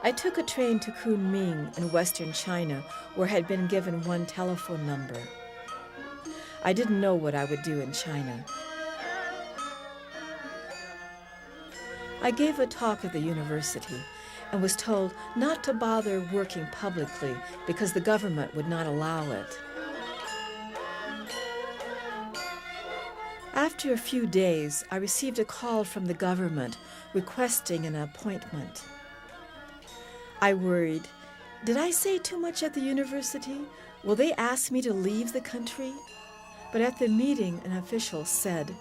I took a train to Kunming in western China, where I had been given one telephone number. I didn't know what I would do in China. I gave a talk at the university and was told not to bother working publicly because the government would not allow it. After a few days, I received a call from the government requesting an appointment. I worried, did I say too much at the university? Will they ask me to leave the country? But at the meeting, an official said,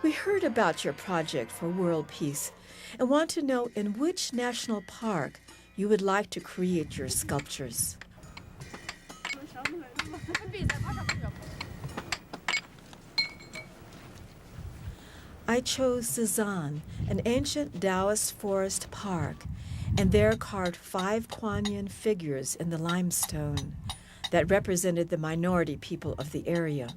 "We heard about your project for world peace and want to know in which national park you would like to create your sculptures." I chose Cezanne, an ancient Taoist forest park, and there carved 5 Kuan Yin figures in the limestone that represented the minority people of the area.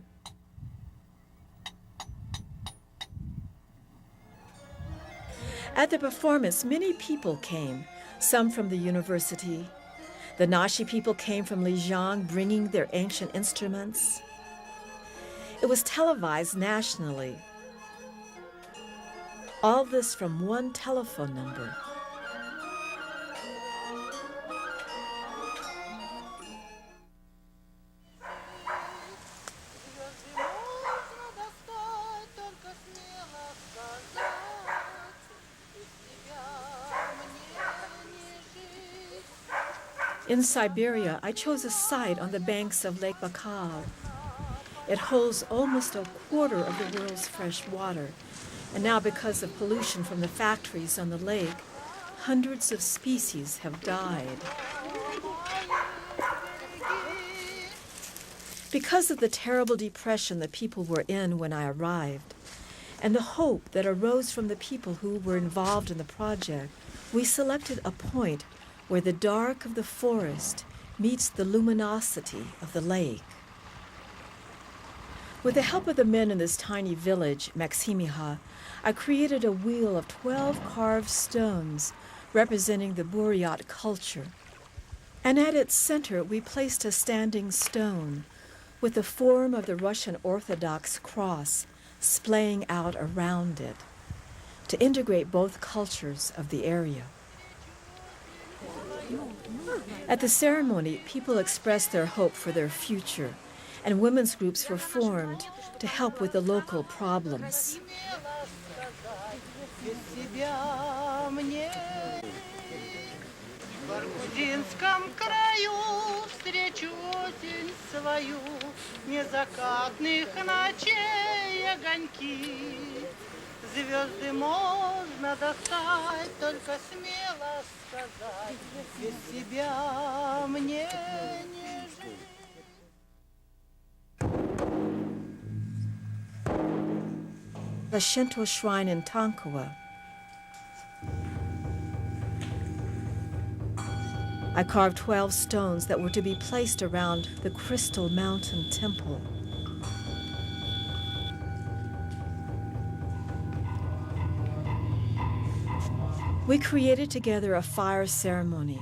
At the performance, many people came, some from the university. The Nashi people came from Lijiang bringing their ancient instruments. It was televised nationally. All this from one telephone number. In Siberia, I chose a site on the banks of Lake Baikal. It holds almost a quarter of the world's fresh water, and now because of pollution from the factories on the lake, hundreds of species have died. Because of the terrible depression the people were in when I arrived, and the hope that arose from the people who were involved in the project, we selected a point where the dark of the forest meets the luminosity of the lake. With the help of the men in this tiny village, Maximiha, I created a wheel of 12 carved stones representing the Buryat culture. And at its center, we placed a standing stone with the form of the Russian Orthodox cross splaying out around it to integrate both cultures of the area. At the ceremony, people expressed their hope for their future, and women's groups were formed to help with the local problems. Звезды можно достать, только смело сказать, без себя мне не жить. The Shinto shrine in Tankawa. I carved 12 stones that were to be placed around the Crystal Mountain Temple. We created together a fire ceremony,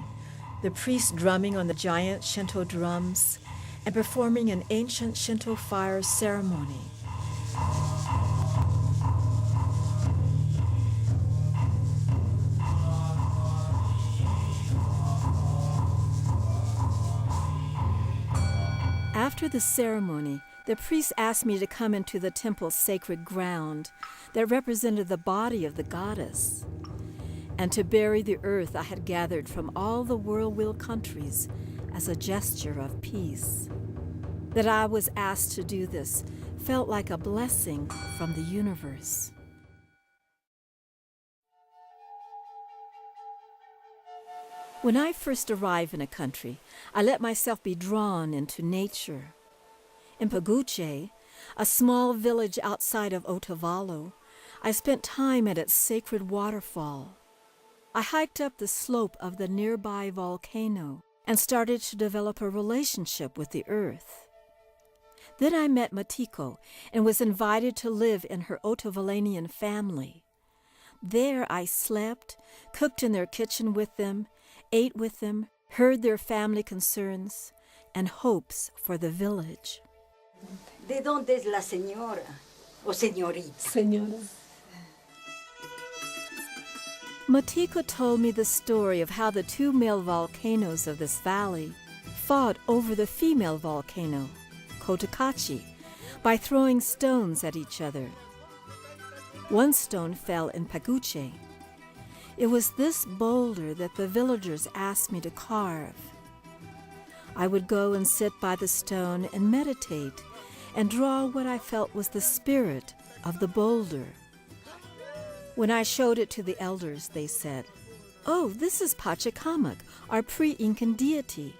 the priests drumming on the giant Shinto drums and performing an ancient Shinto fire ceremony. After the ceremony, the priests asked me to come into the temple's sacred ground that represented the body of the goddess, and to bury the earth I had gathered from all the world countries as a gesture of peace. That I was asked to do this felt like a blessing from the universe. When I first arrive in a country, I let myself be drawn into nature. In Paguche, a small village outside of Otavalo, I spent time at its sacred waterfall. I hiked up the slope of the nearby volcano and started to develop a relationship with the earth. Then I met Matiko and was invited to live in her Otavalanian family. There I slept, cooked in their kitchen with them, ate with them, heard their family concerns and hopes for the village. ¿De dónde es la señora o señorita? Señora. Matiko told me the story of how the two male volcanoes of this valley fought over the female volcano, Cotacachi, by throwing stones at each other. One stone fell in Paguche. It was this boulder that the villagers asked me to carve. I would go and sit by the stone and meditate and draw what I felt was the spirit of the boulder. When I showed it to the elders, they said, "Oh, this is Pachacamac, our pre-Incan deity."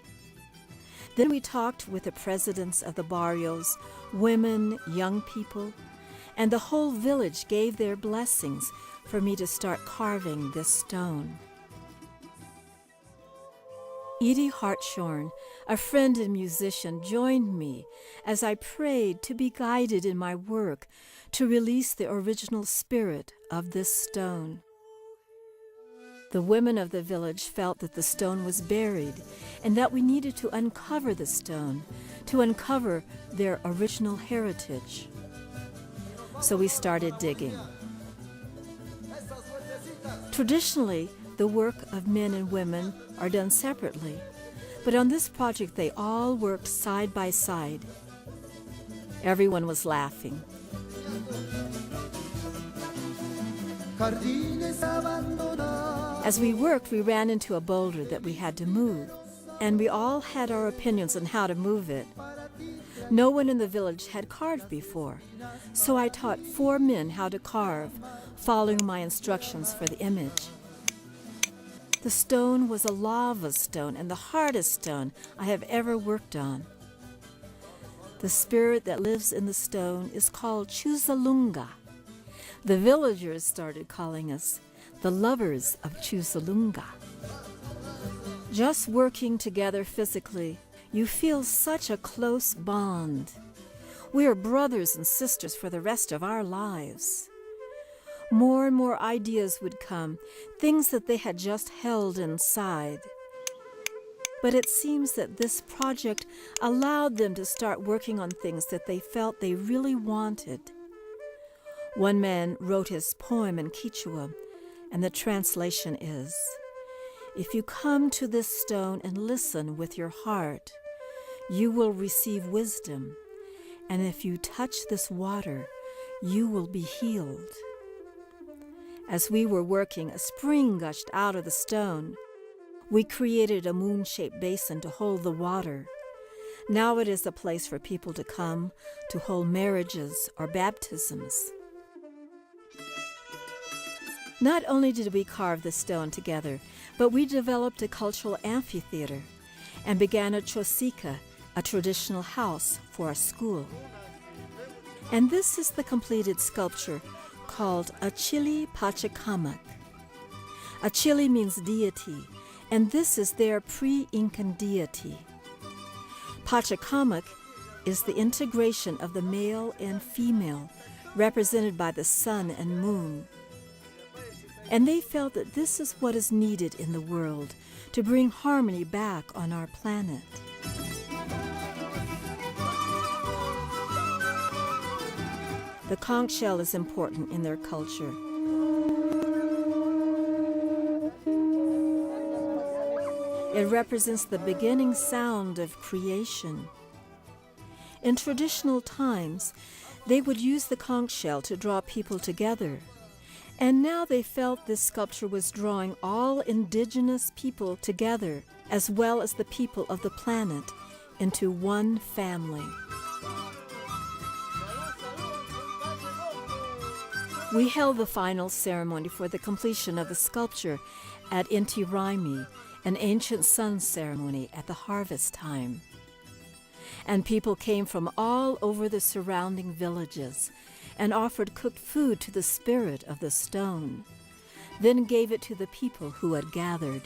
Then we talked with the presidents of the barrios, women, young people, and the whole village gave their blessings for me to start carving this stone. Edie Hartshorn, a friend and musician, joined me as I prayed to be guided in my work to release the original spirit of this stone. The women of the village felt that the stone was buried and that we needed to uncover the stone, to uncover their original heritage. So we started digging. Traditionally, the work of men and women are done separately, but on this project they all worked side by side. Everyone was laughing. As we worked, we ran into a boulder that we had to move, and we all had our opinions on how to move it. No one in the village had carved before, so I taught 4 men how to carve, following my instructions for the image. The stone was a lava stone and the hardest stone I have ever worked on. The spirit that lives in the stone is called Chuzalunga. The villagers started calling us the lovers of Chuzalunga. Just working together physically, you feel such a close bond. We are brothers and sisters for the rest of our lives. More and more ideas would come, things that they had just held inside. But it seems that this project allowed them to start working on things that they felt they really wanted. One man wrote his poem in Quechua, and the translation is, "If you come to this stone and listen with your heart, you will receive wisdom, and if you touch this water, you will be healed." As we were working, a spring gushed out of the stone. We created a moon-shaped basin to hold the water. Now it is a place for people to come to hold marriages or baptisms. Not only did we carve the stone together, but we developed a cultural amphitheater and began a chosica, a traditional house for a school. And this is the completed sculpture called Achili Pachacamac. Achili means deity, and this is their pre-Incan deity. Pachacamac is the integration of the male and female, represented by the sun and moon. And they felt that this is what is needed in the world to bring harmony back on our planet. The conch shell is important in their culture. It represents the beginning sound of creation. In traditional times, they would use the conch shell to draw people together. And now they felt this sculpture was drawing all indigenous people together, as well as the people of the planet, into one family. We held the final ceremony for the completion of the sculpture at Inti Raimi, an ancient sun ceremony at the harvest time. And people came from all over the surrounding villages and offered cooked food to the spirit of the stone, then gave it to the people who had gathered.